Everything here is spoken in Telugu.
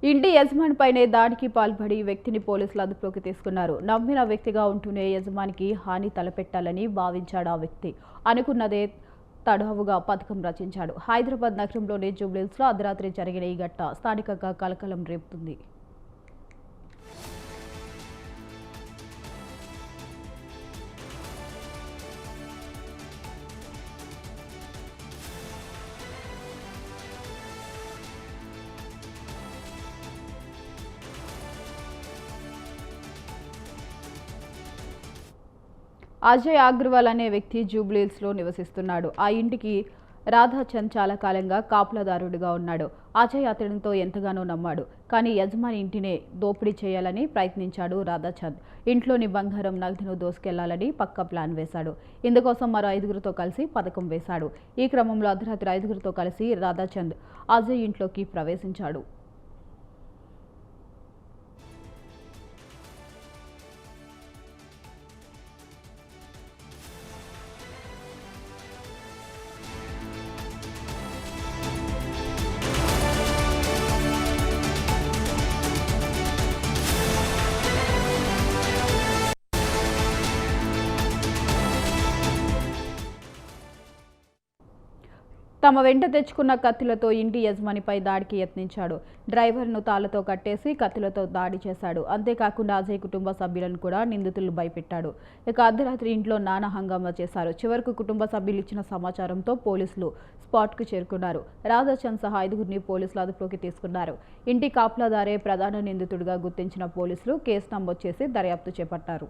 ఇంటి యజమానిపైనే దాడికి పాల్పడి వ్యక్తిని పోలీసులు అదుపులోకి తీసుకున్నారు. నమ్మిన వ్యక్తిగా ఉంటూనే యజమానికి హాని తలపెట్టాలని భావించాడు ఆ వ్యక్తి. అనుకున్నదే తడావుగా పథకం రచించాడు. హైదరాబాద్ నగరంలోని జూబ్లీహిల్స్లో అర్ధరాత్రి జరిగిన ఈ ఘటన స్థానికంగా కలకలం రేపుతుంది. అజయ్ అగ్రవాల్ అనే వ్యక్తి జూబ్లీహిల్స్లో నివసిస్తున్నాడు. ఆ ఇంటికి రాధాచంద్ చాలా కాలంగా కాపలాదారుడిగా ఉన్నాడు. అజయ్ అతనితో ఎంతగానో నమ్మాడు. కానీ యజమాని ఇంటినే దోపిడీ చేయాలని ప్రయత్నించాడు రాధాచంద్. ఇంట్లోని బంగారం నగదును దోసుకెళ్లాలని పక్కా ప్లాన్ వేశాడు. ఇందుకోసం మరో 5గురితో కలిసి పథకం వేశాడు. ఈ క్రమంలో అర్ధరాత్రి 5గురితో కలిసి రాధాచంద్ అజయ్ ఇంట్లోకి ప్రవేశించాడు. తమ వెంట తెచ్చుకున్న కత్తులతో ఇంటి యజమానిపై దాడికి యత్నించాడు. డ్రైవర్ను తాళ్లతో కట్టేసి కత్తులతో దాడి చేశాడు. అంతేకాకుండా అజయ్ కుటుంబ సభ్యులను కూడా నిందితులు భయపెట్టాడు. ఇక అర్ధరాత్రి ఇంట్లో నానా హంగామా చేశారు. చివరకు కుటుంబ సభ్యులు ఇచ్చిన సమాచారంతో పోలీసులు స్పాట్కు చేరుకున్నారు. రాధాచంద్ సహా 5గురిని పోలీసులు అదుపులోకి తీసుకున్నారు. ఇంటి కాపలాదారే ప్రధాన నిందితుడిగా గుర్తించిన పోలీసులు కేసు నమోదు చేసి దర్యాప్తు చేపట్టారు.